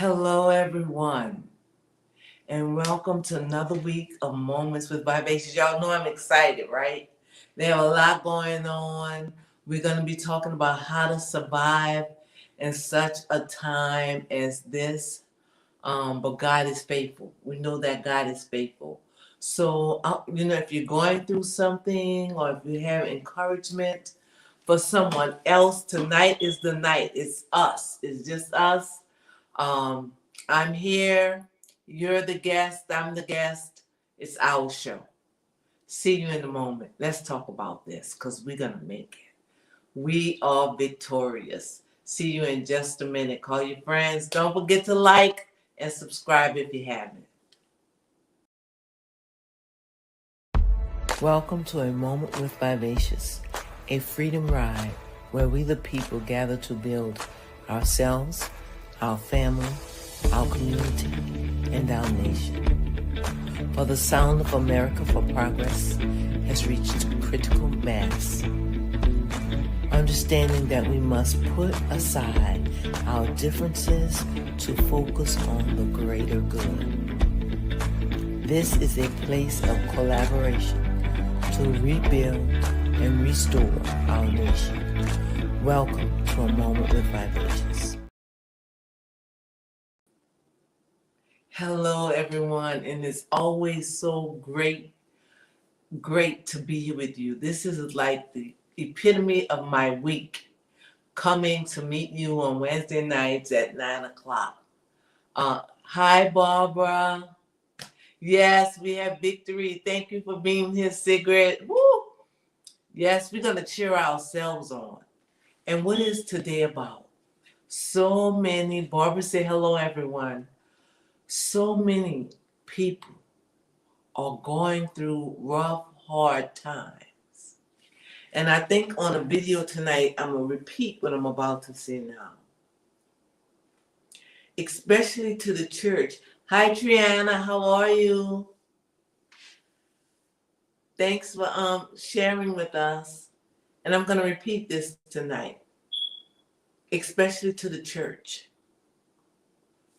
Hello, everyone, and welcome to another week of Moments with Vivacious. Y'all know I'm excited, right? There are a lot going on. We're going to be talking about how to survive in such a time as this. But God is faithful. We know that God is faithful. So, if you're going through something or if you have encouragement for someone else, tonight is the night. It's us. It's just us. um, I'm here. You're the guest. I'm the guest. It's our show. See you in a moment. Let's talk about this because we're going to make it. We are victorious. See you in just a minute. Call your friends. Don't forget to like and subscribe if you haven't. Welcome to A Moment with Vivacious, a freedom ride where we the people gather to build ourselves, our family, our community, and our nation. For the sound of America for Progress has reached critical mass. Understanding that we must put aside our differences to focus on the greater good. This is a place of collaboration to rebuild and restore our nation. Welcome to A Moment with Vivacious. Hello, everyone, and it's always so great to be here with you. This is like the epitome of my week, coming to meet you on Wednesday nights at 9 o'clock. Hi, Barbara. Yes, we have victory. Thank you for being here, Sigrid. Woo! Yes, we're going to cheer ourselves on. And what is today about? So many, Barbara said hello, everyone. So many people are going through rough, hard times. And I think on a video tonight, I'm going to repeat what I'm about to say now. Especially to the church. Hi, Triana. How are you? Thanks for sharing with us. And I'm going to repeat this tonight. Especially to the church.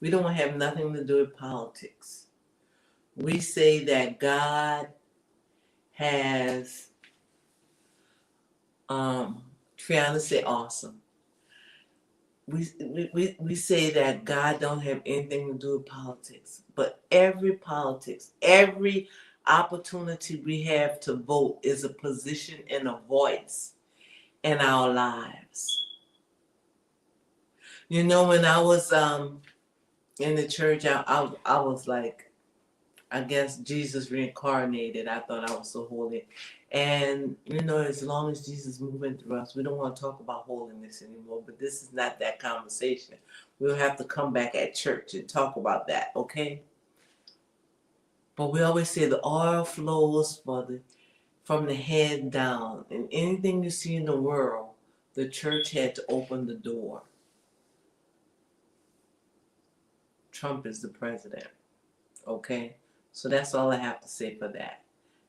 We don't have nothing to do with politics. We say that God has, Triana said awesome. We say that God don't have anything to do with politics, but every opportunity we have to vote is a position and a voice in our lives. You know, when I was in the church, I was like, I guess Jesus reincarnated. I thought I was so holy. And, as long as Jesus is moving through us, we don't want to talk about holiness anymore. But this is not that conversation. We'll have to come back at church and talk about that, okay? But we always say the oil flows from the head down. And anything you see in the world, the church had to open the door. Trump is the president, okay? So that's all I have to say for that.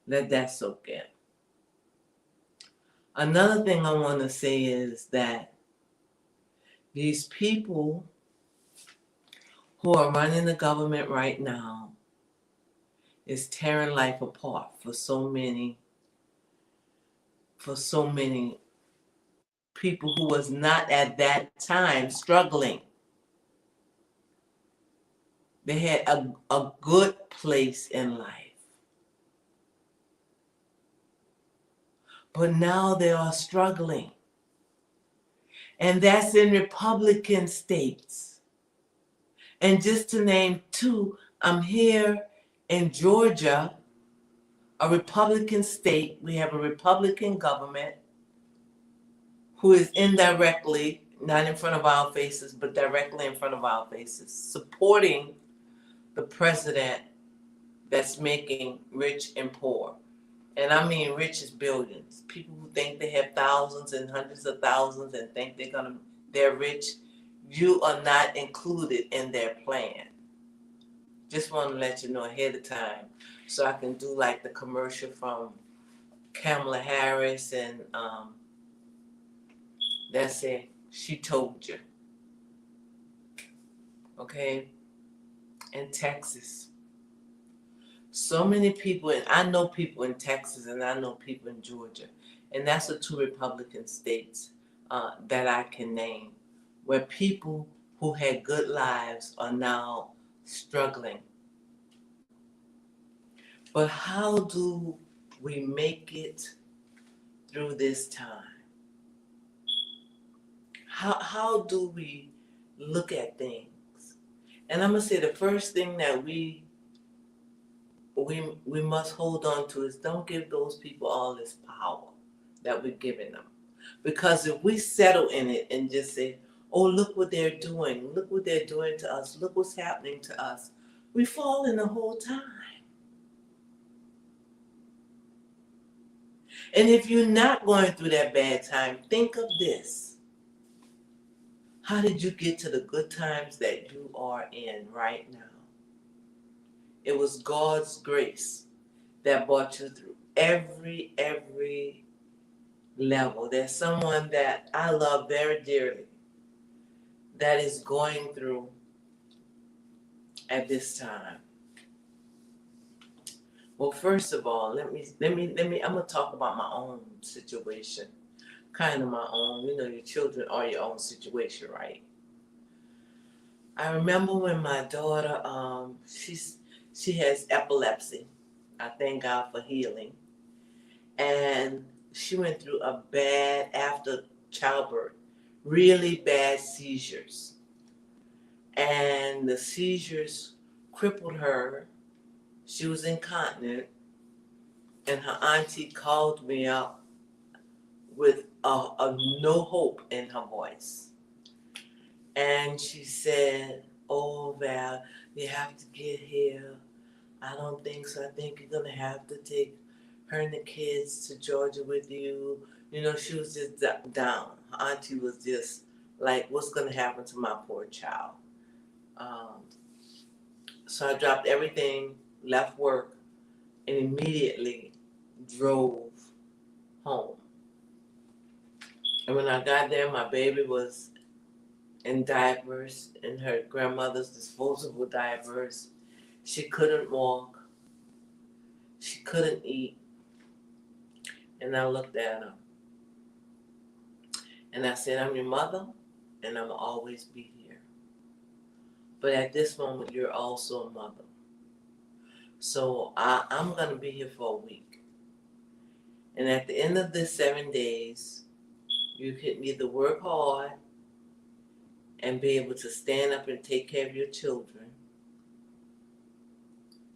Let that soak in. Another thing I want to say is that these people who are running the government right now is tearing life apart for so many people who was not at that time struggling. They had a good place in life. But now they are struggling. And that's in Republican states. And just to name two, I'm here in Georgia, a Republican state. We have a Republican government who is indirectly, not in front of our faces, but directly in front of our faces, supporting the president that's making rich and poor. And I mean rich as billions. People who think they have thousands and hundreds of thousands and think they're rich, you are not included in their plan. Just want to let you know ahead of time so I can do like the commercial from Kamala Harris and that's it. She told you. okay, in Texas. So many people, and I know people in Texas and I know people in Georgia, and that's the two Republican states that I can name, where people who had good lives are now struggling. But how do we make it through this time? How do we look at things? And I'm gonna say the first thing that we must hold on to is don't give those people all this power that we're giving them. Because if we settle in it and just say, oh, look what they're doing, look what they're doing to us, look what's happening to us, we fall in the whole time. And if you're not going through that bad time, think of this. How did you get to the good times that you are in right now? It was God's grace that brought you through every level. There's someone that I love very dearly that is going through at this time. Well, first of all, let me. I'm gonna talk about my own situation, kind of my own. You know, your children are your own situation, right? I remember when my daughter, she has epilepsy. I thank God for healing, and she went through a bad after childbirth, really bad seizures, and the seizures crippled her. She was incontinent, and her auntie called me up with a no hope in her voice. And she said, oh, Val, you have to get here. I don't think so. I think you're going to have to take her and the kids to Georgia with you. You know, she was just down. Her auntie was just like, what's going to happen to my poor child? So I dropped everything, left work, and immediately drove home. And when I got there, my baby was in diapers, in her grandmother's disposable diapers. She couldn't walk. She couldn't eat. And I looked at her. And I said, I'm your mother, and I'm always be here. But at this moment, you're also a mother. So I'm going to be here for a week. And at the end of this 7 days, you can either work hard and be able to stand up and take care of your children,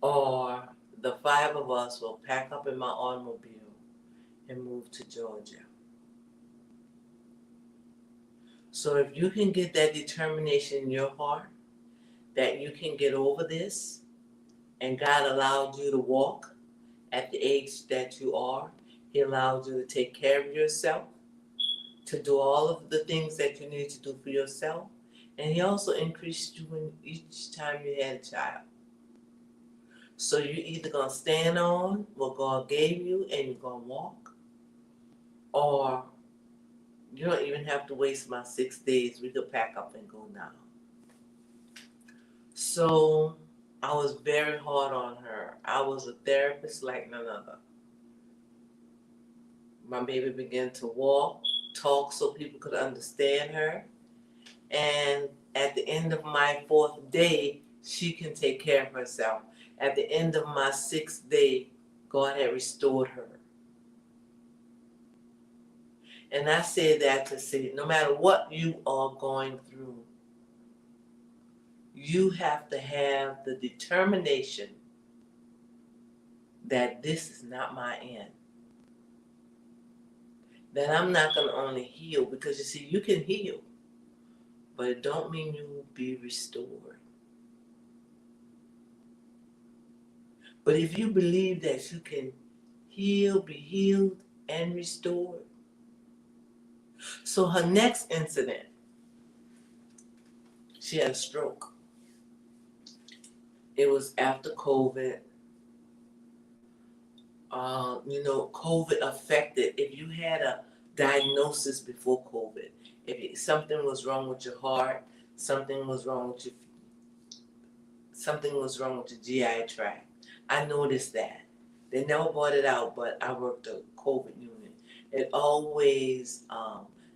or the 5 of us will pack up in my automobile and move to Georgia. So if you can get that determination in your heart that you can get over this, and God allowed you to walk at the age that you are, He allowed you to take care of yourself, to do all of the things that you need to do for yourself, and He also increased you in each time you had a child. So you're either going to stand on what God gave you and you're going to walk, or you don't even have to waste my 6 days. We could pack up and go now. So I was very hard on her. I was a therapist like none other. My baby began to walk, talk so people could understand her. And at the end of my 4th day, she can take care of herself. At the end of my 6th day, God had restored her. And I say that to say, no matter what you are going through, you have to have the determination that this is not my end. That I'm not going to only heal, because you see, you can heal, but it don't mean you will be restored. But if you believe that you can heal, be healed, and restored. So her next incident, she had a stroke. It was after COVID. COVID affected. If you had a diagnosis before COVID, if something was wrong with your heart, something was wrong with your something was wrong with the GI tract. I noticed that. They never brought it out, but I worked the COVID unit. It always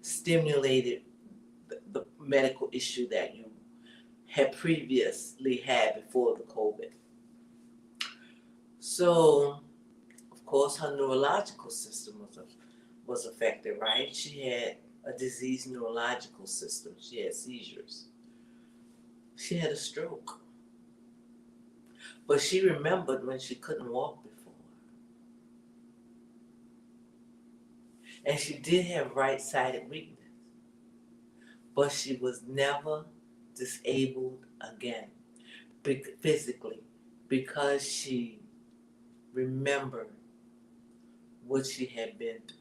stimulated the medical issue that you had previously had before the COVID. So, of course, her neurological system was affected, right? She had a diseased neurological system. She had seizures. She had a stroke. But she remembered when she couldn't walk before. And she did have right-sided weakness. But she was never disabled again physically because she remembered what she had been through.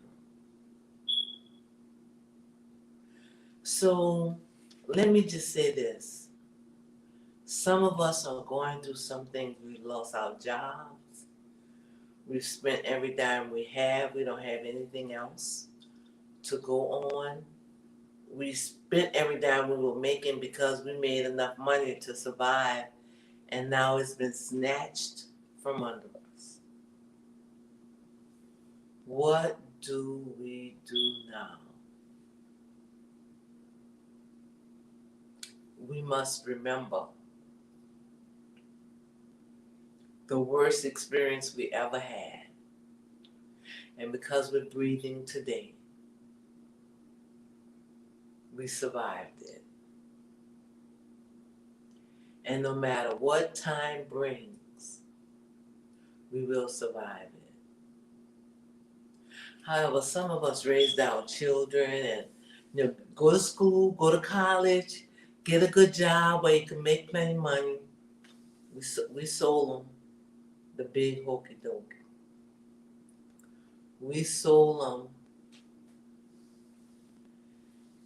So let me just say this. Some of us are going through something. We lost our jobs. We've spent every dime we have. We don't have anything else to go on. We spent every dime we were making because we made enough money to survive, and now it's been snatched from under us. What do we do now? We must remember the worst experience we ever had. And because we're breathing today, we survived it. And no matter what time brings, we will survive it. However, some of us raised our children and go to school, go to college, get a good job where you can make plenty of money. We sold them the big hokey dokey. We sold them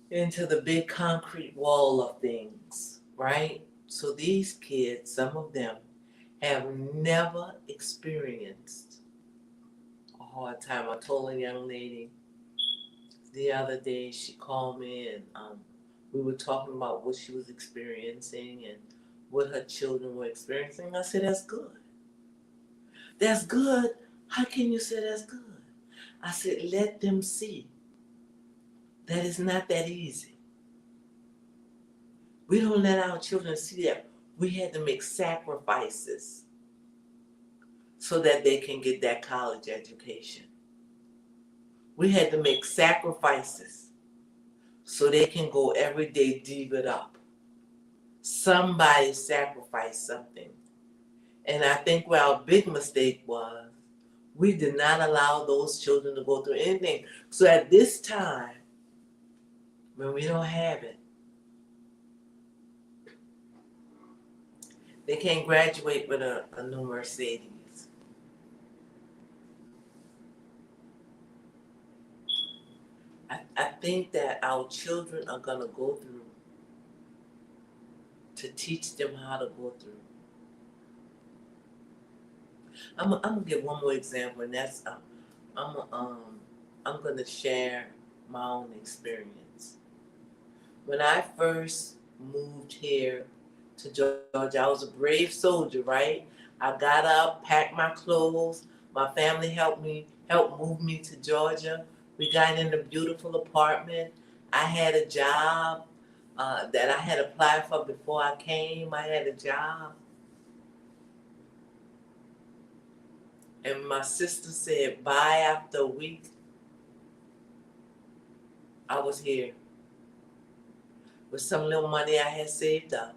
into the big concrete wall of things, right? So these kids, some of them, have never experienced a hard time. I told a young lady the other day, she called me and we were talking about what she was experiencing and what her children were experiencing. I said, that's good. That's good. How can you say that's good? I said, let them see that it's not that easy. We don't let our children see that we had to make sacrifices so that they can get that college education. We had to make sacrifices so they can go every day div it up. Somebody sacrificed something. And I think where our big mistake was, we did not allow those children to go through anything. So at this time, when we don't have it, they can't graduate with a new Mercedes. I think that our children are going to go through to teach them how to go through. I'm gonna give one more example, and that's I'm gonna share my own experience. When I first moved here to Georgia, I was a brave soldier, right? I got up, packed my clothes. My family helped move me to Georgia. We got in a beautiful apartment. I had a job that I had applied for before I came. I had a job. And my sister said, bye after a week. I was here with some little money I had saved up.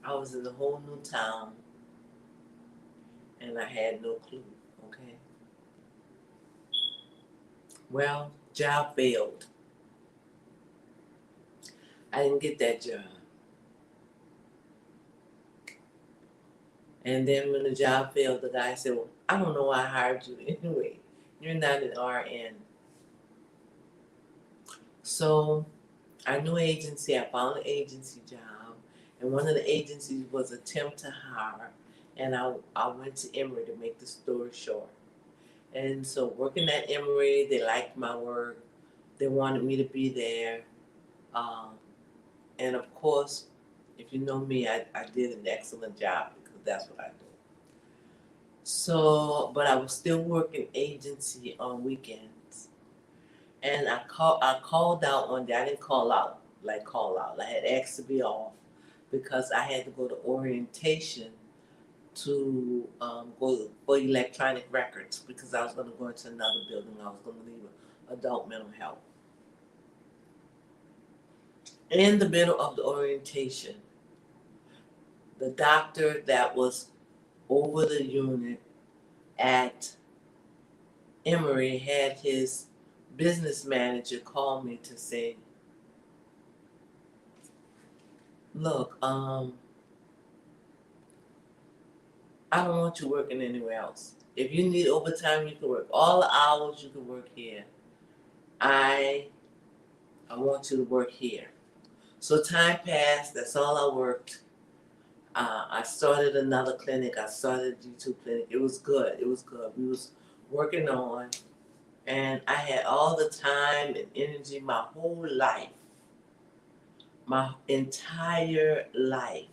I was in a whole new town and I had no clue, okay? Well, job failed. I didn't get that job. And then when the job failed, the guy said, well, I don't know why I hired you anyway. You're not an RN. So I knew agency. I found an agency job. And one of the agencies was attempt to hire. And I went to Emory, to make the story short. And so working at Emory, they liked my work. They wanted me to be there. And of course, If you know me, I did an excellent job because that's what I do. So, but I was still working agency on weekends. And I called out one day. I didn't call out, like call out. I had asked to be off because I had to go to orientation to go for electronic records because I was going to go into another building. I was going to leave adult mental health. In the middle of the orientation, the doctor that was over the unit at Emory had his business manager call me to say, look, I don't want you working anywhere else. If you need overtime, you can work all the hours you can work here. I want you to work here. So time passed. That's all I worked. I started another clinic. I started a G2 clinic. It was good. It was good. We was working on, and I had all the time and energy. My whole life, my entire life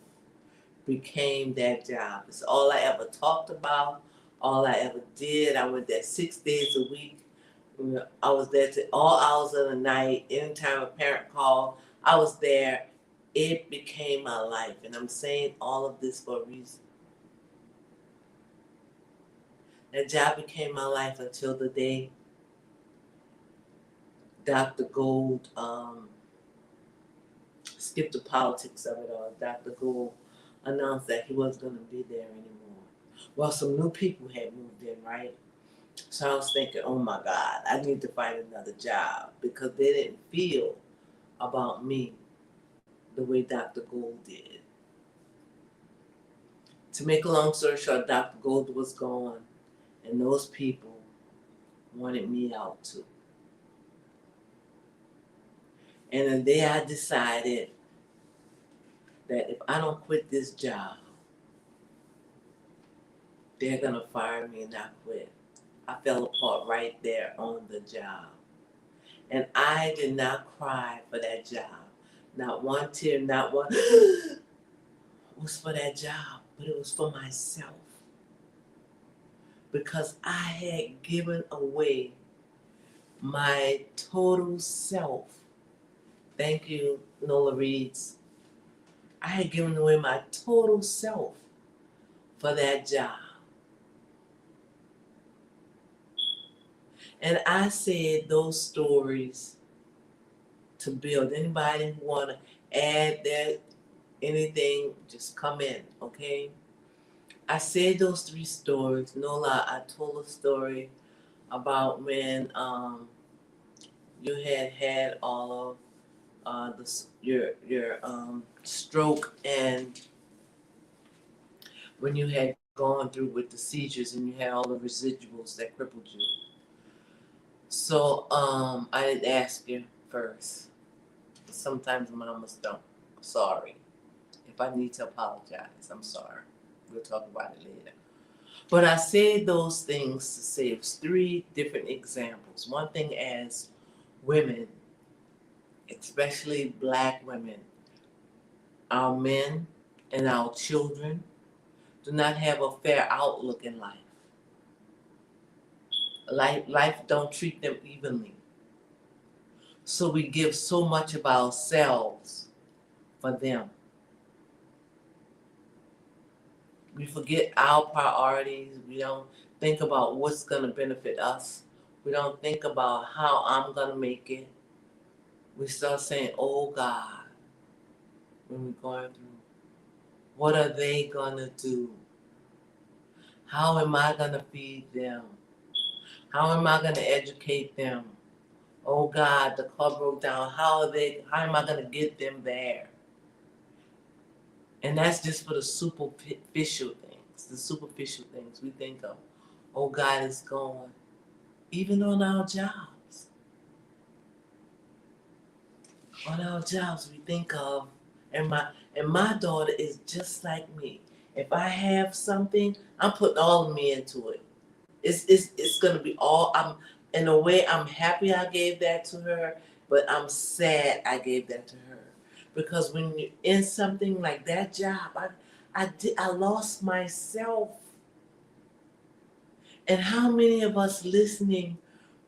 became that job. It's all I ever talked about, all I ever did. I went there 6 days a week. I was there to all hours of the night. Anytime a parent called, I was there. It became my life. And I'm saying all of this for a reason. That job became my life until the day Dr. Gold skipped the politics of it all. Dr. Gold announced that he wasn't going to be there anymore. Well, some new people had moved in, right? So I was thinking, oh my God, I need to find another job because they didn't feel about me the way Dr. Gold did. To make a long story short, Dr. Gold was gone, and those people wanted me out too. And the day I decided that if I don't quit this job, they're going to fire me and I quit. I fell apart right there on the job. And I did not cry for that job. Not one tear, not one was for that job, but it was for myself. Because I had given away my total self. Thank you, Nola Reeds. I had given away my total self for that job. And I said those stories to build. Anybody who want to add that, anything, just come in, okay? I said those 3 stories. Nola, I told a story about when you had all of your stroke, and when you had gone through with the seizures and you had all the residuals that crippled you. So I didn't ask you first. Sometimes mamas don't. Sorry. If I need to apologize, I'm sorry. We'll talk about it later. But I said those things to say it's 3 different examples. One thing as women, especially Black women, our men and our children do not have a fair outlook in life. Life don't treat them evenly. So we give so much of ourselves for them. We forget our priorities. We don't think about what's going to benefit us. We don't think about how I'm going to make it. We start saying, oh God, when we're going through, what are they going to do? How am I going to feed them? How am I going to educate them? Oh God, the car broke down. How am I going to get them there? And that's just for the superficial things. The superficial things we think of. Oh, God is gone. Even on our jobs. On our jobs, we think of, and my daughter is just like me. If I have something, I'm putting all of me into it. It's gonna be all. In a way, I'm happy I gave that to her, but I'm sad I gave that to her Because when you're in something like that job, I lost myself. And how many of us listening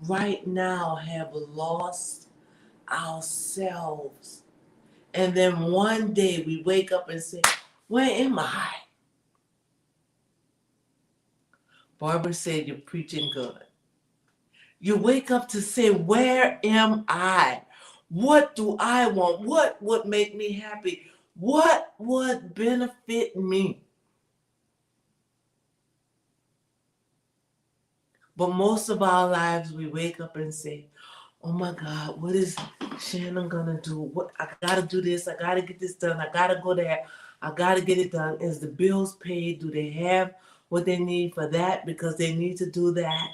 right now have lost ourselves? And then one day we wake up and say, where am I? Barbara said, you're preaching good. You wake up to say, where am I? What do I want? What would make me happy? What would benefit me? But most of our lives, we wake up and say, oh my God, what is Shannon gonna do? What, I gotta do this, I gotta get this done, I gotta go there, I gotta get it done. Is the bills paid? Do they have what they need for that because they need to do that?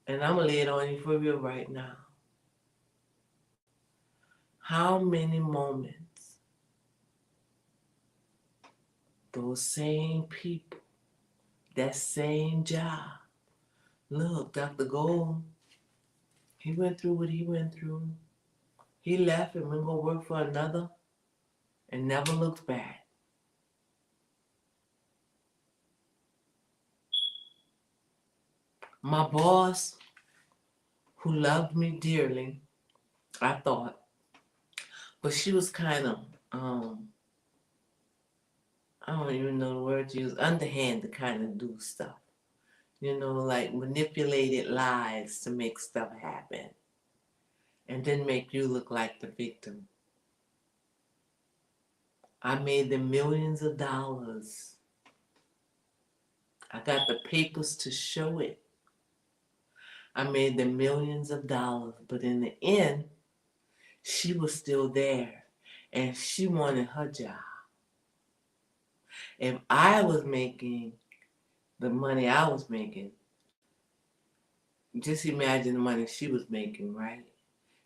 And I'm gonna lay it on you for real right now. How many moments those same people, that same job, look, Dr. Gold, he went through what he went through. He left and went to go work for another and never looked back. My boss, who loved me dearly, I thought, but she was kind of, I don't even know the word to use, underhand to kind of do stuff. You know, like manipulated lies to make stuff happen and then make you look like the victim. I made them millions of dollars. I got the papers to show it. I made them millions of dollars, but in the end, she was still there and she wanted her job. If I was making the money I was making, just imagine the money she was making, right?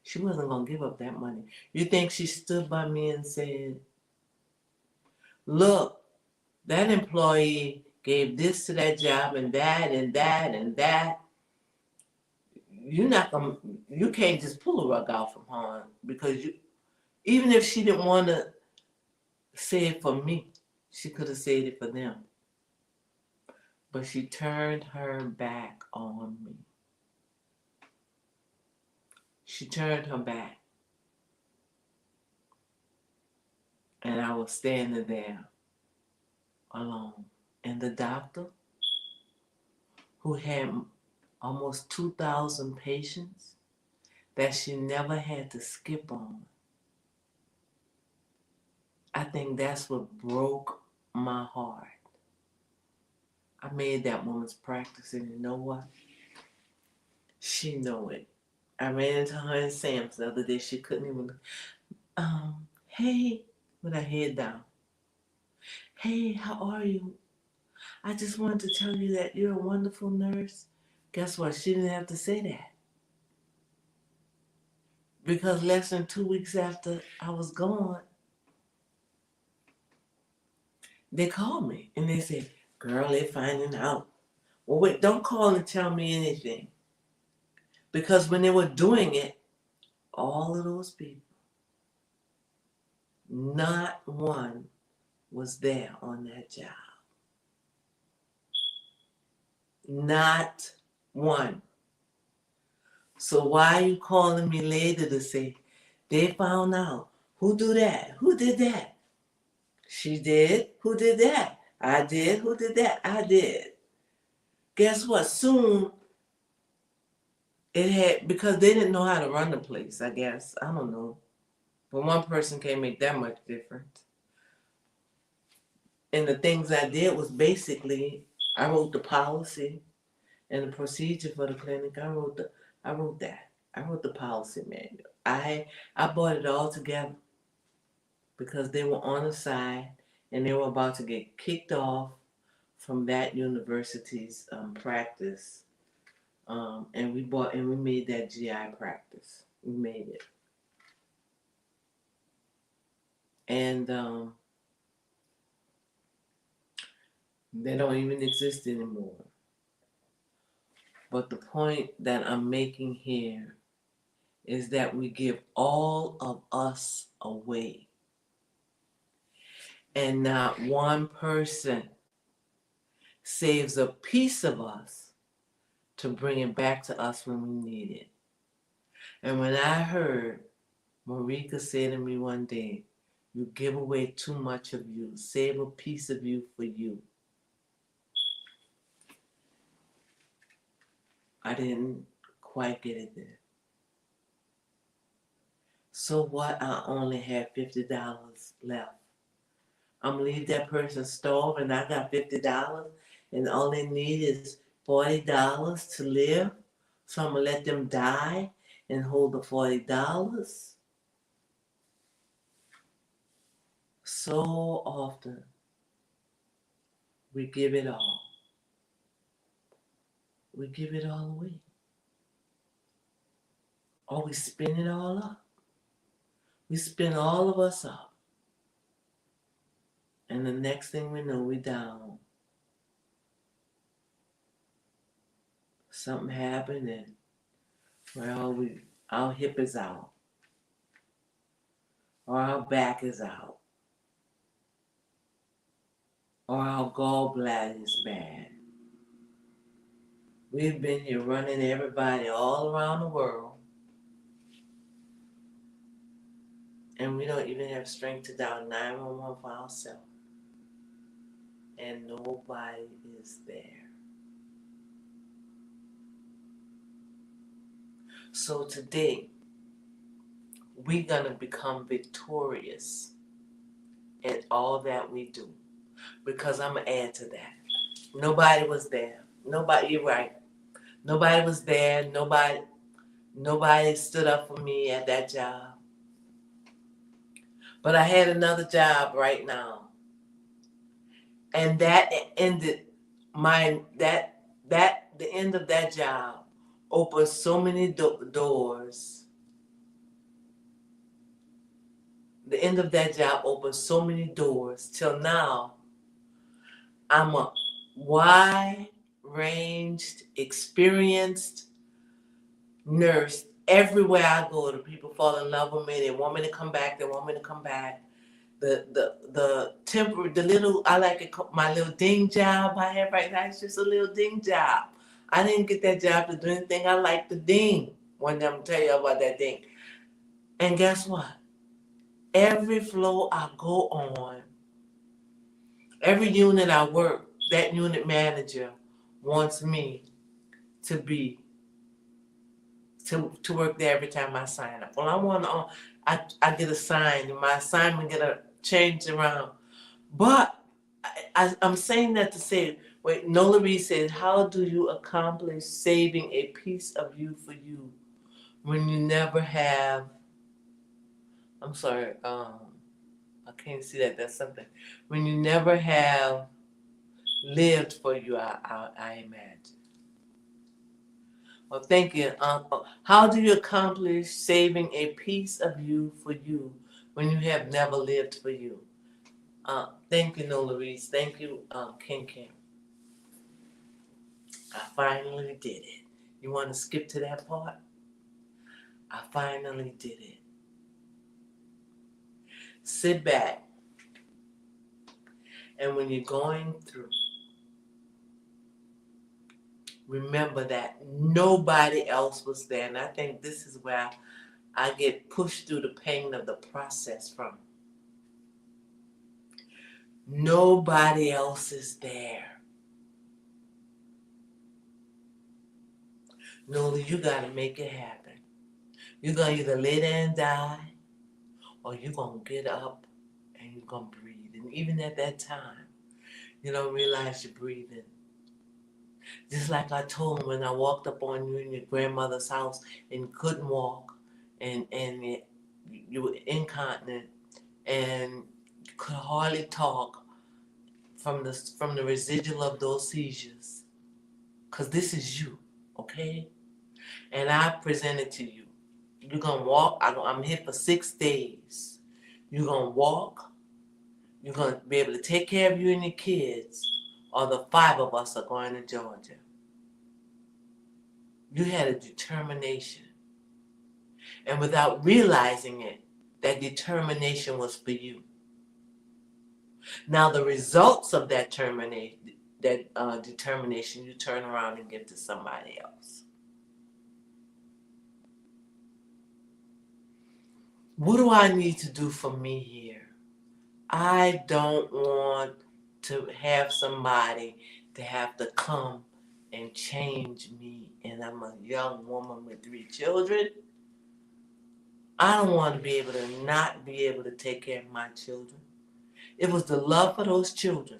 She wasn't going to give up that money. You think she stood by me and said, look, that employee gave this to that job and that and that and that. You can't just pull a rug out from her because even if she didn't want to say it for me, she could have said it for them. But she turned her back on me. She turned her back. And I was standing there alone. And the doctor, who had almost 2,000 patients that she never had to skip on, I think that's what broke my heart. I made that woman's practice, and you know what? She know it. I ran into her in Sam's the other day. She couldn't even, hey, with her head down. Hey, how are you? I just wanted to tell you that you're a wonderful nurse. Guess what? She didn't have to say that. Because less than 2 weeks after I was gone, they called me and they said, girl, they're finding out. Well, wait, don't call and tell me anything. Because when they were doing it, all of those people, not one was there on that job. Not one. So why are you calling me later to say, they found out? Who do that? Who did that? She did. Who did that? I did. Who did that? I did. Guess what? Soon it had, because they didn't know how to run the place, I guess. I don't know. But one person can't make that much difference. And the things I did was basically, I wrote the policy and the procedure for the clinic. I wrote that. I wrote the policy manual. I brought it all together because they were on the side and they were about to get kicked off from that university's practice. And we made that GI practice. We made it. And they don't even exist anymore. But the point that I'm making here is that we give all of us away. And not one person saves a piece of us to bring it back to us when we need it. And when I heard Marika say to me one day, you give away too much of you, save a piece of you for you, I didn't quite get it then. So what? I only had $50 left. I'm gonna leave that person starve and I got $50 and all they need is $40 to live. So I'm gonna let them die and hold the $40. So often we give it all. We give it all away. Or we spin it all up. We spin all of us up. And the next thing we know, we down. Something happened and well, our hip is out. Or our back is out. Or our gallbladder is bad. We've been here running everybody all around the world. And we don't even have strength to dial 911 for ourselves. And nobody is there. So today, we're going to become victorious in all that we do. Because I'm going to add to that. Nobody was there. Nobody, you're right. Nobody was there. Nobody stood up for me at that job. But I had another job right now. And that ended the end of that job opened so many doors. The end of that job opened so many doors till now I'm a wide-ranged, experienced nurse. Everywhere I go, the people fall in love with me. They want me to come back. They want me to come back. The temporary, I like it, my little ding job I have right now. It's just a little ding job. I didn't get that job to do anything. I like the ding. One day I'm gonna tell you about that ding. And guess what? Every floor I go on, every unit I work, that unit manager wants me to work there every time I sign up. Well, I get assigned, and my assignment get changed around. But I'm saying that to say, wait, Nola Reed said, how do you accomplish saving a piece of you for you when you never have, I'm sorry, I can't see that, that's something. When you never have lived for you, I imagine. Well, thank you. How do you accomplish saving a piece of you for you when you have never lived for you? Thank you, Nola Reese. Thank you, Ken Kim. I finally did it. You want to skip to that part? I finally did it. Sit back. And when you're going through, remember that nobody else was there. And I think this is where I get pushed through the pain of the process from. Nobody else is there. Nola, you got to make it happen. You're going to either lay there and die, or you're going to get up and you're going to breathe. And even at that time, you don't realize you're breathing. Just like I told him when I walked up on you in your grandmother's house and couldn't walk, and you were incontinent and could hardly talk from the residual of those seizures. Because this is you, okay? And I present it to you. You're going to walk. I'm here for 6 days. You're going to walk. You're going to be able to take care of you and your kids, or the 5 of us are going to Georgia. You had a determination. And without realizing it, that determination was for you. Now the results of that determination, you turn around and give to somebody else. What do I need to do for me here? I don't want to have somebody to have to come and change me. And I'm a young woman with 3 children. I don't want to be able to not be able to take care of my children. It was the love for those children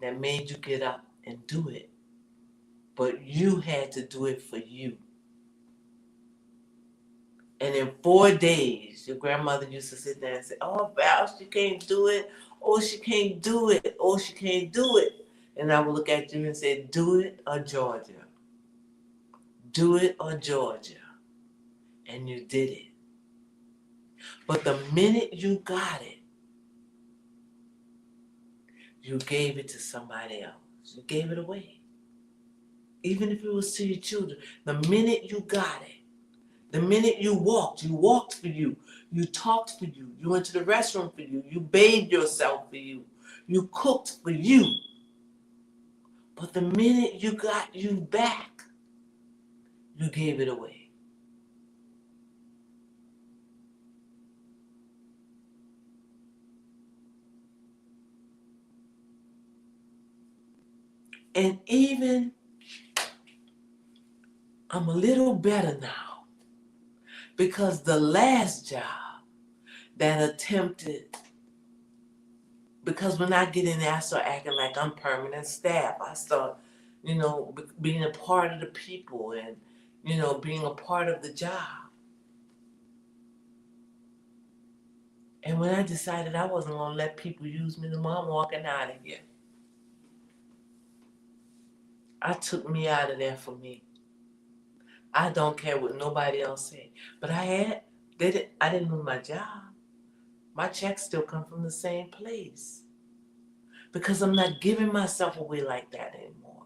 that made you get up and do it. But you had to do it for you. And in 4 days, your grandmother used to sit there and say, oh, Val, she can't do it. Oh, she can't do it. Oh, she can't do it. And I would look at you and say, do it or Georgia. Do it or Georgia. And you did it. But the minute you got it, you gave it to somebody else. You gave it away. Even if it was to your children. The minute you got it, the minute you walked for you. You talked for you. You went to the restroom for you. You bathed yourself for you. You cooked for you. But the minute you got you back, you gave it away. And even, I'm a little better now. Because the last job that attempted, because when I get in there, I start acting like I'm permanent staff. I start, being a part of the people and, being a part of the job. And when I decided I wasn't going to let people use me, I'm walking out of here. I took me out of there for me. I don't care what nobody else said. But I didn't lose my job. My checks still come from the same place. Because I'm not giving myself away like that anymore.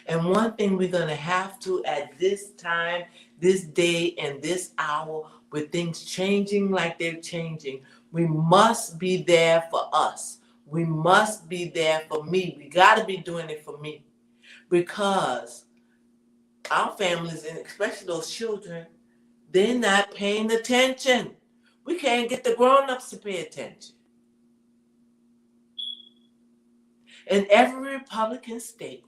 And one thing we're going to have to, at this time, this day, and this hour, with things changing like they're changing, we must be there for us. We must be there for me. We got to be doing it for me. Because our families, and especially those children, they're not paying attention. We can't get the grown-ups to pay attention. In every Republican state,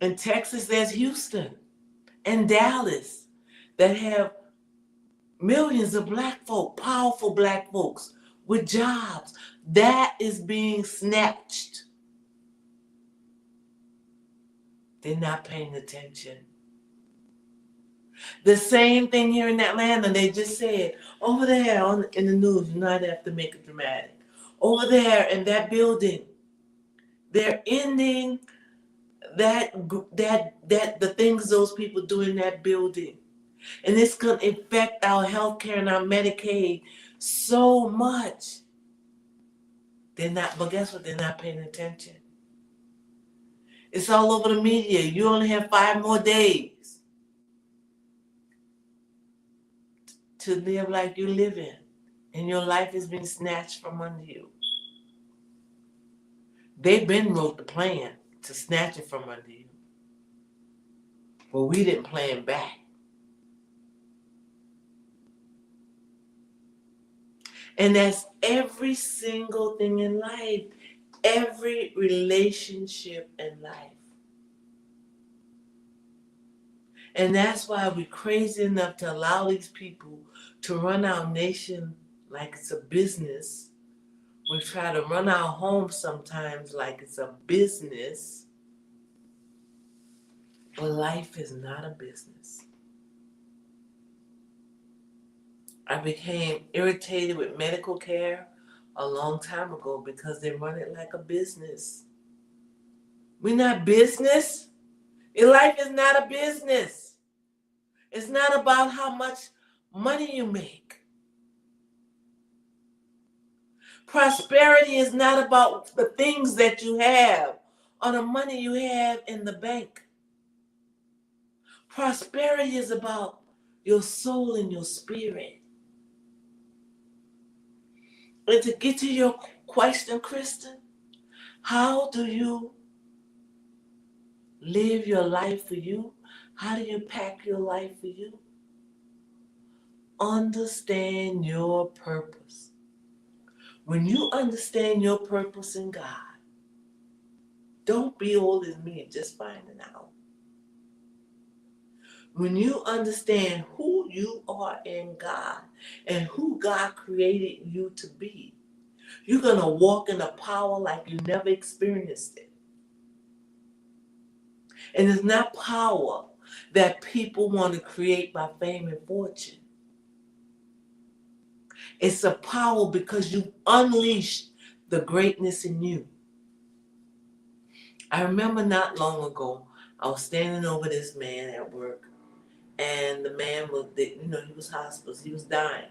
in Texas, there's Houston and Dallas that have millions of black folk, powerful black folks with jobs. That is being snatched. They're not paying attention. The same thing here in Atlanta. They just said, over there in the news, you not have to make it dramatic. Over there in that building, they're ending the things those people do in that building. And it's going to affect our health care and our Medicaid so much. But guess what? They're not paying attention. It's all over the media. You only have 5 more days to live like you live in. And your life has been snatched from under you. They've been wrote the plan to snatch it from under you. But we didn't plan back. And that's every single thing in life. Every relationship in life. And that's why we're crazy enough to allow these people to run our nation like it's a business. We try to run our home sometimes like it's a business. But life is not a business. I became irritated with medical care a long time ago because they run it like a business. We're not business. Your life is not a business. It's not about how much money you make. Prosperity is not about the things that you have or the money you have in the bank. Prosperity is about your soul and your spirit. And to get to your question, Kristen, how do you live your life for you? How do you pack your life for you? Understand your purpose. When you understand your purpose in God, don't be old as me and just finding out. When you understand who you are in God and who God created you to be, you're going to walk in a power like you never experienced it. And it's not power that people want to create by fame and fortune. It's a power because you unleashed the greatness in you. I remember not long ago, I was standing over this man at work, and the man was, he was hospice, he was dying.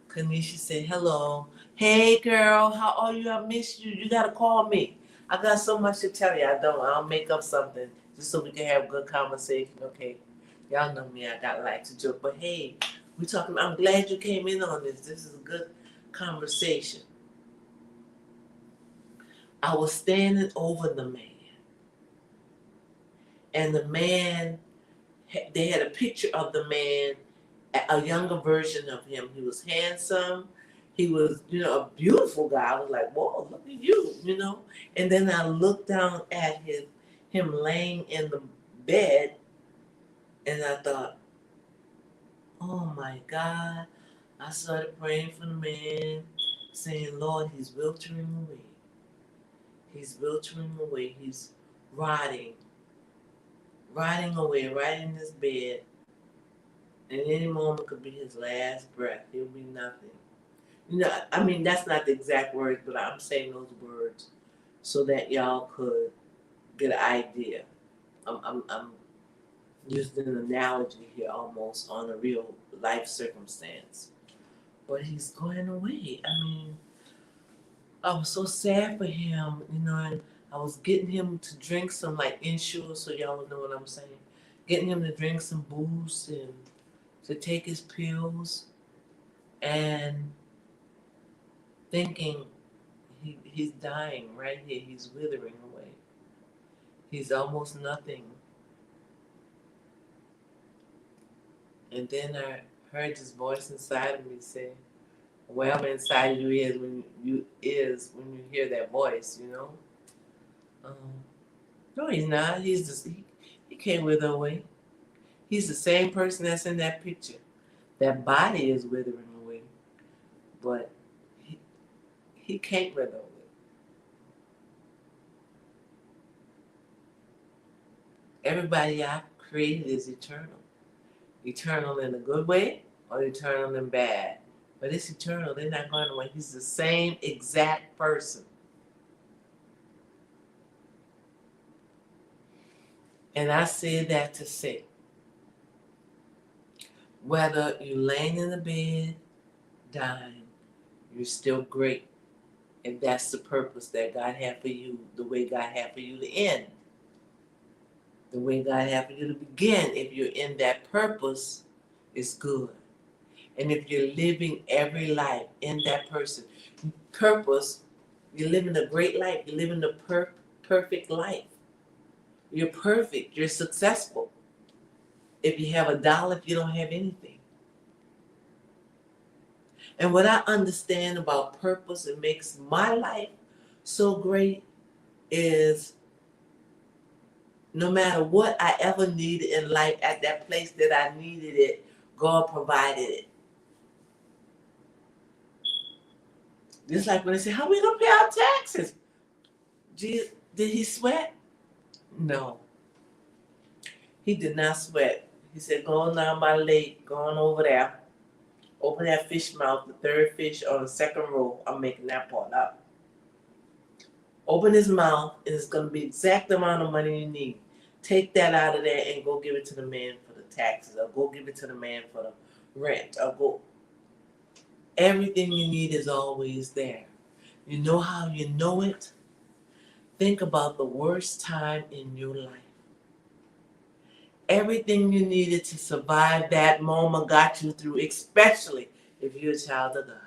Kanisha said, hello. Hey, girl, how are you? I miss you. You got to call me. I got so much to tell you. I'll make up something just so we can have a good conversation. Okay. Y'all know me. I got like to joke. But hey, I'm glad you came in on this. This is a good conversation. I was standing over the man. And the man, they had a picture of the man, a younger version of him. He was handsome. He was, a beautiful guy. I was like, whoa, look at you. And then I looked down at him laying in the bed, and I thought, oh my God. I started praying for the man, saying, Lord, he's withering away. He's withering away. He's rotting away, right in this bed. And any moment could be his last breath. He'll be nothing. That's not the exact words, but I'm saying those words so that y'all could get an idea. I'm using an analogy here almost on a real life circumstance. But he's going away. I was so sad for him, and I was getting him to drink some like Ensure, so y'all would know what I'm saying. Getting him to drink some booze and to take his pills, and thinking he's dying right here. He's withering away. He's almost nothing. And then I heard this voice inside of me say, "Wherever inside you is when you hear that voice, Um, no, he's not. He can't wither away. He's the same person that's in that picture. That body is withering away, but he can't wither away. Everybody I created is eternal. Eternal in a good way or eternal in bad. But it's eternal. They're not going away. He's the same exact person. And I said that to say, whether you're laying in the bed, dying, you're still great. And that's the purpose that God had for you, the way God had for you to end. The way God had for you to begin. If you're in that purpose, it's good. And if you're living every life in that purpose, you're living a great life. You're living the perfect life. You're perfect. You're successful. If you have $1, if you don't have anything. And what I understand about purpose and makes my life so great is no matter what I ever needed in life, at that place that I needed it, God provided it. Just like when they say, how are we going to pay our taxes? Jesus, did he sweat? No. He did not sweat. He said, go on down by the lake, go on over there. Open that fish mouth, the third fish on the second row. I'm making that part up. Open his mouth, and it's going to be the exact amount of money you need. Take that out of there and go give it to the man for the taxes, or go give it to the man for the rent, or go. Everything you need is always there. You know how you know it? Think about the worst time in your life. everything you needed to survive that moment got you through, especially if you're a child of God.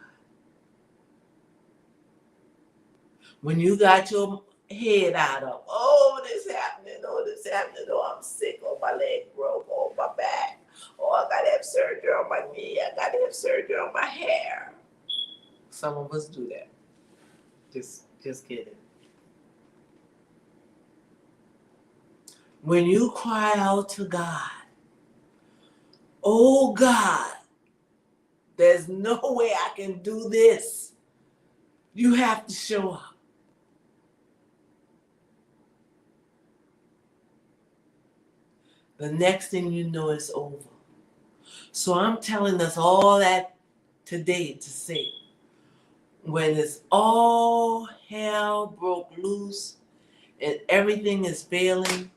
When you got your head out of, oh, this happening, oh, I'm sick, oh, my leg broke, oh, my back, oh, I got to have surgery on my knee, I got to have surgery on my hair. Some of us do that. Just kidding. When you cry out to God, oh God, there's no way I can do this. You have to show up. The next thing you know, it's over. So I'm telling us all that today to say, when it's all hell broke loose and everything is failing,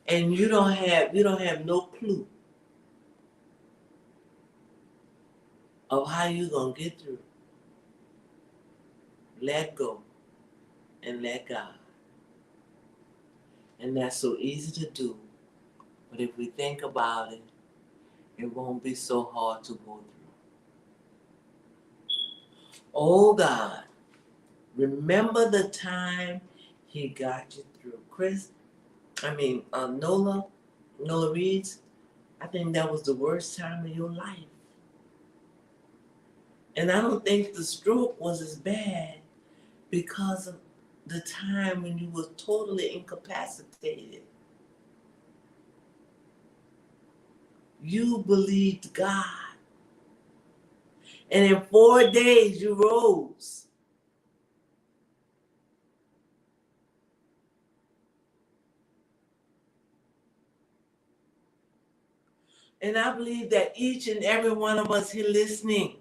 and you don't have no clue of how you're gonna get through. Let go and let God. And that's so easy to do. But if we think about it, it won't be so hard to go through. Oh God, remember the time He got you through. Nola Reeds, I think that was the worst time of your life. And I don't think the stroke was as bad because of the time when you were totally incapacitated. You believed God. And in 4 days you rose. And I believe that each and every one of us here listening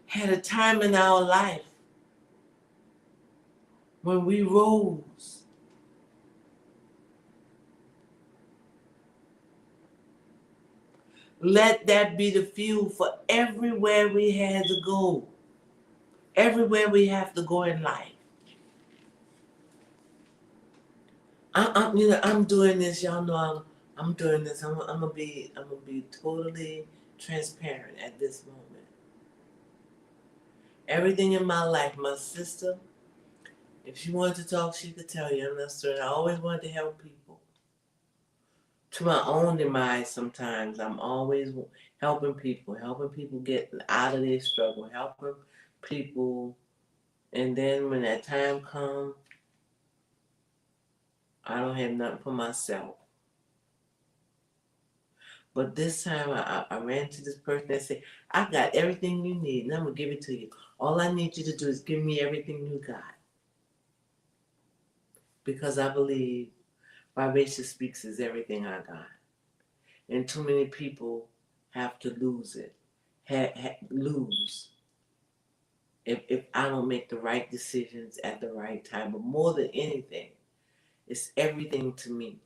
had a time in our life when we rose. Let that be the fuel for everywhere we had to go. Everywhere we have to go in life. I'm doing this. Y'all know I'm doing this. I'm gonna be totally transparent at this moment. Everything in my life, my sister, if she wanted to talk, she could tell you. I'm not certain. I always wanted to help people. To my own demise, sometimes I'm always helping people get out of their struggle, helping people, and then when that time comes, I don't have nothing for myself. But this time I ran to this person and said, I got everything you need and I'm going to give it to you. All I need you to do is give me everything you got. Because I believe Vivacious Speaks is everything I got. And too many people have to lose it. Lose. If I don't make the right decisions at the right time. But more than anything, it's everything to me.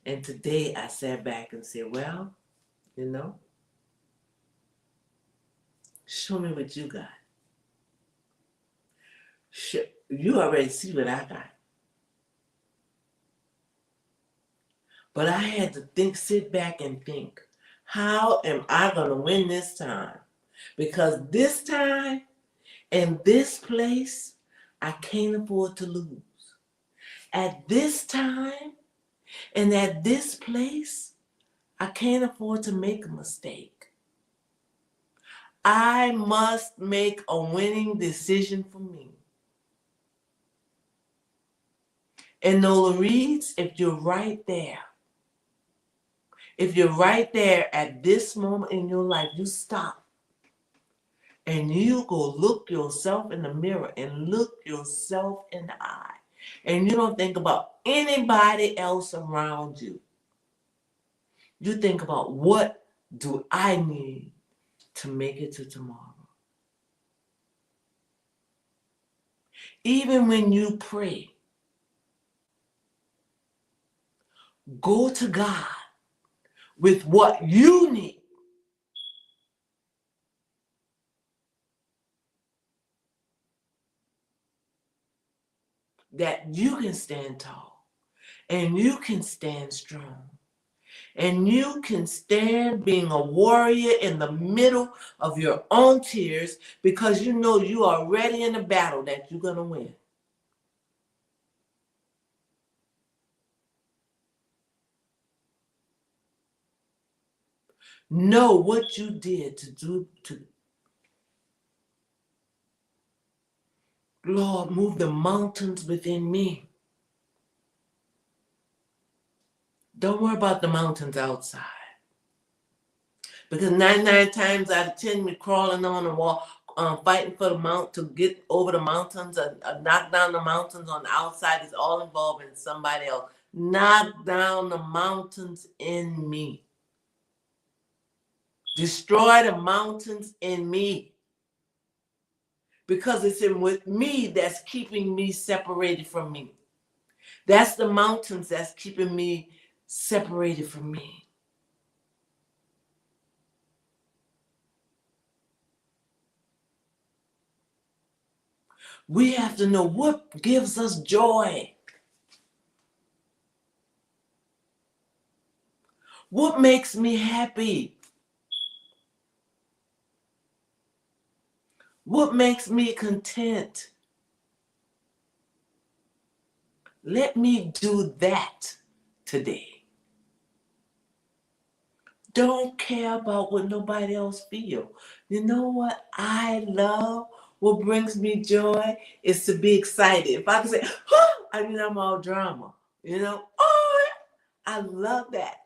And today I sat back and said, well, show me what you got. You already see what I got. But I had to sit back and think, how am I going to win this time? Because this time and this place, I can't afford to lose. At this time and at this place, I can't afford to make a mistake. I must make a winning decision for me. And Nola Reeds, if you're right there at this moment in your life, you stop and you go look yourself in the mirror and look yourself in the eye. And you don't think about anybody else around you. You think about, what do I need to make it to tomorrow? Even when you pray, go to God with what you need. That you can stand tall. And you can stand strong. And you can stand being a warrior in the middle of your own tears because you know you are ready in the battle that you're going to win. Know what you did to Lord, move the mountains within me. Don't worry about the mountains outside. Because 99 times out of 10, we're crawling on the wall, fighting for the mount to get over the mountains, knock down the mountains on the outside is all involving somebody else. Knock down the mountains in me. Destroy the mountains in me. Because it's in with me that's keeping me separated from me. That's the mountains that's keeping me separated from me. We have to know what gives us joy. What makes me happy? What makes me content? Let me do that today. Don't care about what nobody else feels. You know what I love? What brings me joy is to be excited. If I can say, oh, I mean, I'm all drama. You know, oh, I love that.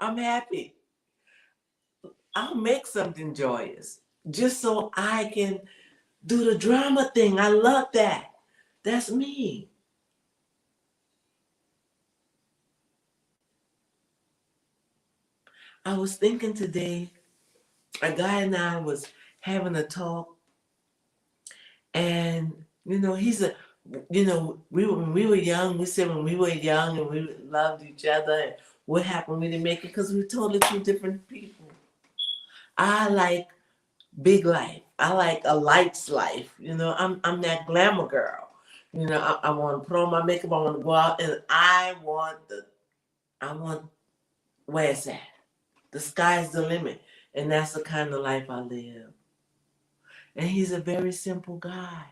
I'm happy. I'll make something joyous just so I can do the drama thing. I love that. That's me. I was thinking today, a guy and I was having a talk, and when we were young, we said when we were young and we loved each other, and what happened, we didn't make it because we were totally two different people. I like big life. I like a lights life. I'm that glamour girl. I want to put on my makeup. I want to go out, and I want where it's at. The sky's the limit, and that's the kind of life I live. And he's a very simple guy.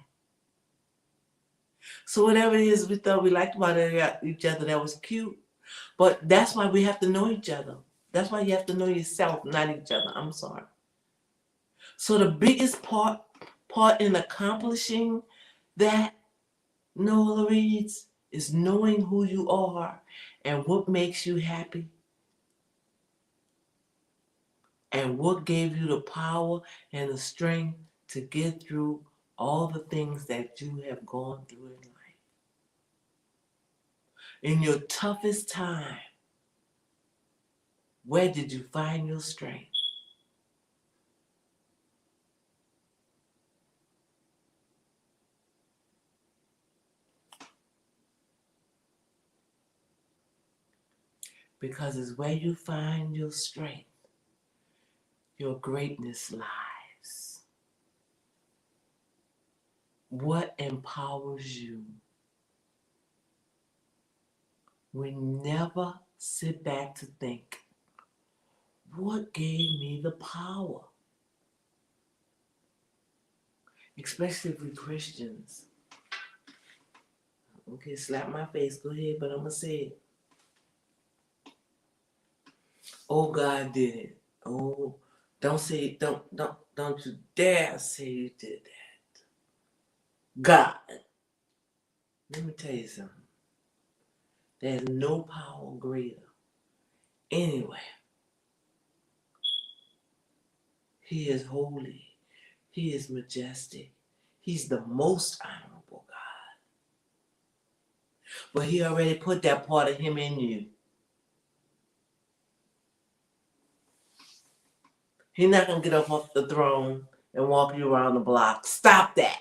So whatever it is we thought we liked about each other, that was cute. But that's why we have to know each other. That's why you have to know yourself, not each other. I'm sorry. So the biggest part in accomplishing that, Nola Reeds, is knowing who you are and what makes you happy and what gave you the power and the strength to get through all the things that you have gone through in life. In your toughest time, where did you find your strength? Because it's where you find your strength, your greatness lies. What empowers you? We never sit back to think, what gave me the power? Especially if we're Christians. Okay, slap my face, go ahead, but I'm going to say it. Oh, God did it. Oh, don't you dare say you did that. God. Let me tell you something. There's no power greater. Anyway, he is holy. He is majestic. He's the most honorable God. But he already put that part of him in you. He's not going to get up off the throne and walk you around the block. Stop that.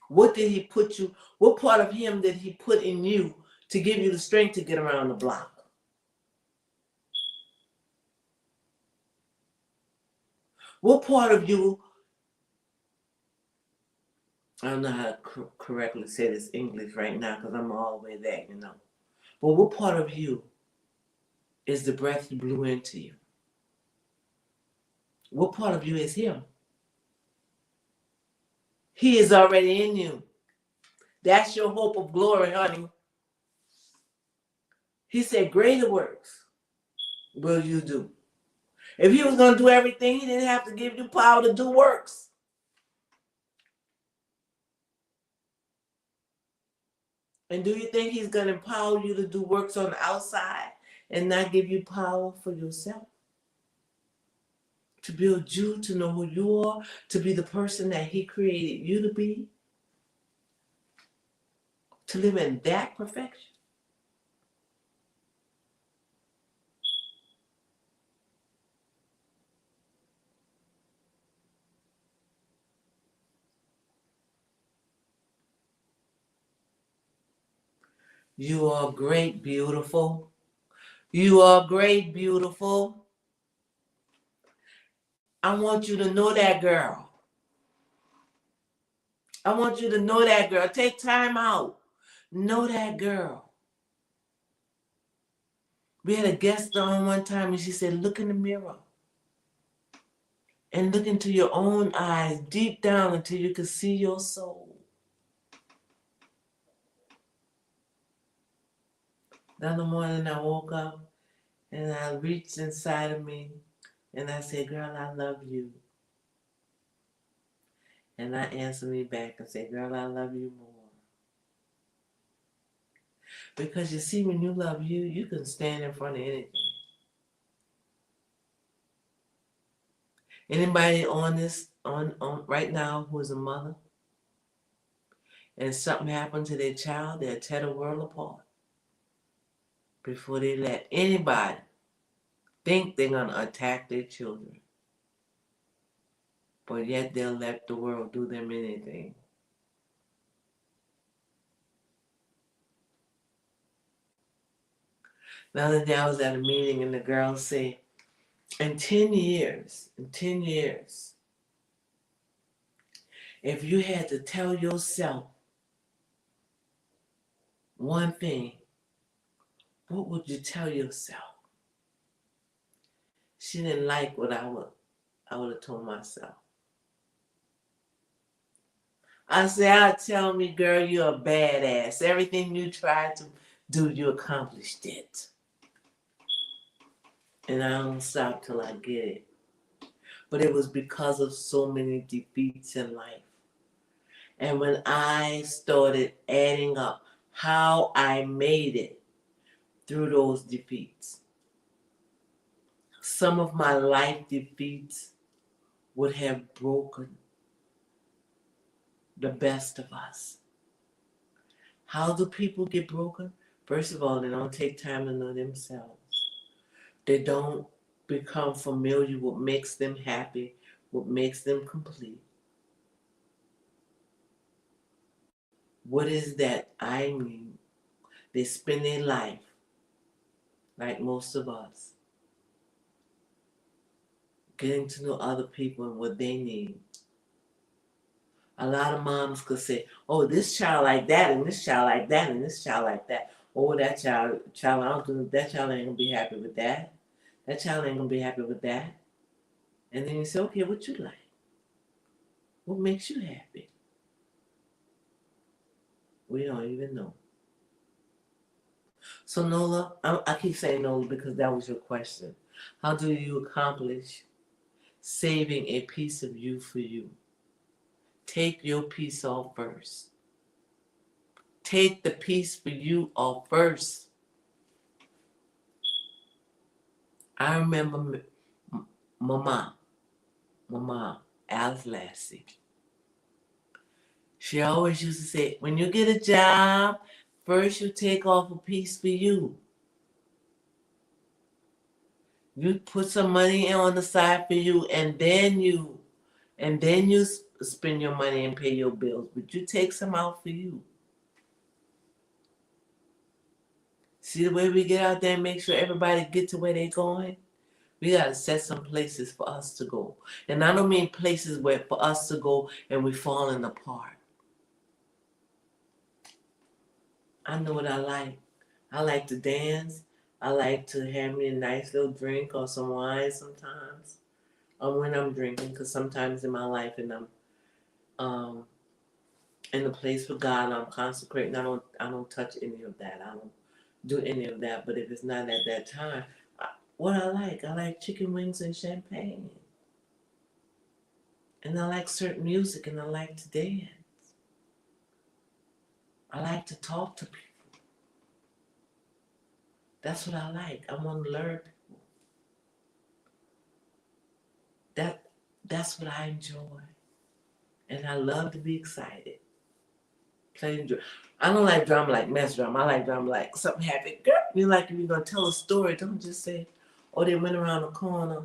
What did he put you, what part of him did he put in you to give you the strength to get around the block? What part of you I don't know how to correctly say this English right now because I'm all the way there, you know. But what part of you is the breath you blew into you? What part of you is him? He is already in you. That's your hope of glory, honey. He said, greater works will you do. If he was going to do everything, he didn't have to give you power to do works. And do you think he's going to empower you to do works on the outside and not give you power for yourself? To build you, to know who you are, to be the person that he created you to be, to live in that perfection. You are great, beautiful. You are great, beautiful. I want you to know that, girl. I want you to know that, girl. Take time out. Know that, girl. We had a guest on one time and she said, look in the mirror and look into your own eyes deep down until you can see your soul. The other morning I woke up and I reached inside of me and I said, girl, I love you. And I answered me back and said, girl, I love you more. Because you see, when you love you, you can stand in front of anything. Anybody on this, on right now who is a mother and something happened to their child, they'll tear the world apart before they let anybody think they're going to attack their children. But yet they'll let the world do them anything. The other day I was at a meeting and the girls say, in 10 years, if you had to tell yourself one thing, what would you tell yourself? She didn't like what I would have told myself. I said, I'll tell me, girl, you're a badass. Everything you tried to do, you accomplished it. And I don't stop till I get it. But it was because of so many defeats in life. And when I started adding up how I made it through those defeats, some of my life defeats would have broken the best of us. How do people get broken? First of all, they don't take time to know themselves. They don't become familiar with what makes them happy, what makes them complete. What is that? I mean, they spend their life, like most of us, getting to know other people and what they need. A lot of moms could say, oh, this child like that, and this child like that, and this child like that. Oh, that child, I don't think that child ain't gonna be happy with that. That child ain't gonna be happy with that. And then you say, okay, what you like? What makes you happy? We don't even know. So Nola, I keep saying Nola because that was your question. How do you accomplish saving a piece of you for you? Take your piece off first. Take the piece for you off first. I remember my mom, Alice Lassie. She always used to say, when you get a job, first you take off a piece for you. You put some money on the side for you, and then you spend your money and pay your bills. But you take some out for you. See the way we get out there and make sure everybody get to where they're going? We got to set some places for us to go. And I don't mean places where for us to go and we're falling apart. I know what I like. I like to dance. I like to have me a nice little drink or some wine sometimes. When I'm drinking, because sometimes in my life, and I'm um, in the place with God, I'm consecrating. I don't touch any of that. I don't do any of that. But if it's not at that time, what I like chicken wings and champagne, and I like certain music, and I like to dance. I like to talk to people. That's what I like. I want to learn people. That's what I enjoy, and I love to be excited. Playing drama. I don't like drama like mess drama. I like drama like something happened. Girl, you like if you're gonna tell a story, don't just say, "Oh, they went around the corner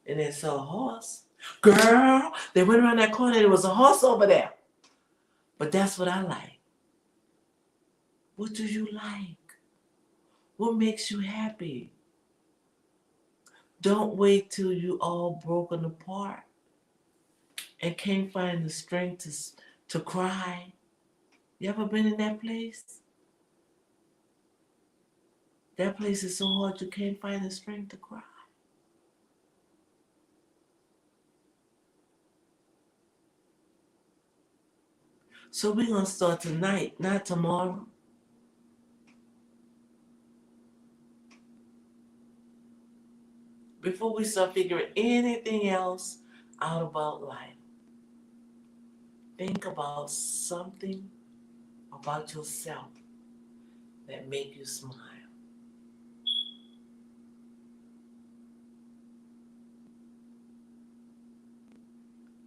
and they saw a horse." Girl, they went around that corner and there was a horse over there. But that's what I like. What do you like? What makes you happy? Don't wait till you all broken apart and can't find the strength to cry. You ever been in that place? That place is so hard you can't find the strength to cry. So we're going to start tonight, not tomorrow. Before we start figuring anything else out about life, think about something about yourself that make you smile.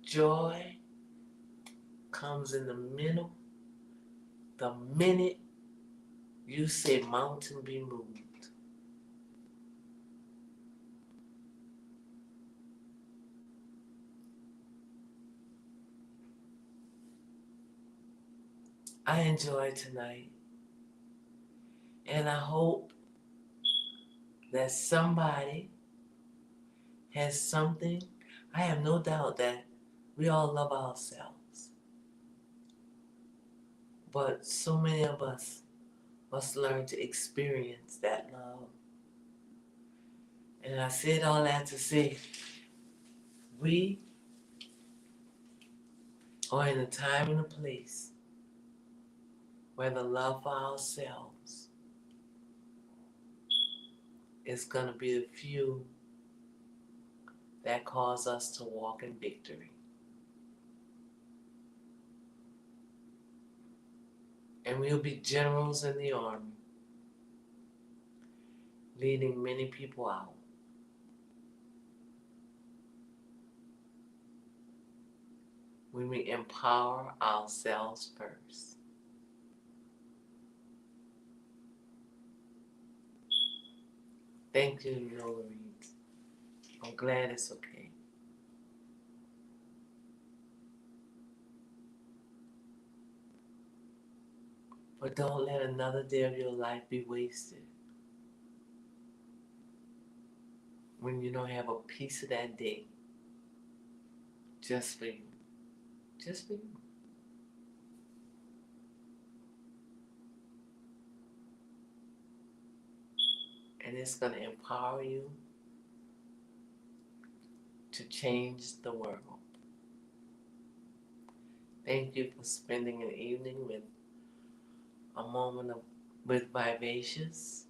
Joy comes in the minute you say mountain be moved. I enjoyed tonight, and I hope that somebody has something. I have no doubt that we all love ourselves, but so many of us must learn to experience that love. And I said all that to say we are in a time and a place where the love for ourselves is going to be the few that cause us to walk in victory. And we'll be generals in the army, leading many people out. When we empower ourselves first. Thank you, Lorraine. I'm glad it's okay. But don't let another day of your life be wasted when you don't have a piece of that day just for you. Just for you. And it's going to empower you to change the world. Thank you for spending an evening with a moment with Vivacious.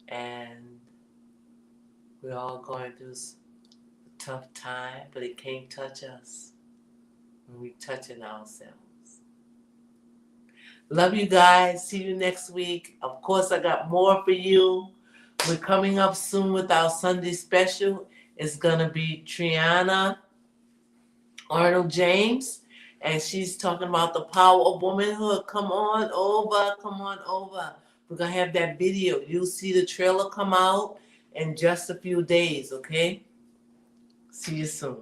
And we're all going through a tough time, but it can't touch us when we're touching ourselves. Love you guys. See you next week. Of course, I got more for you. We're coming up soon with our Sunday special. It's going to be Triana Arnold James, and she's talking about the power of womanhood. Come on over. Come on over. We're going to have that video. You'll see the trailer come out in just a few days, okay? See you soon.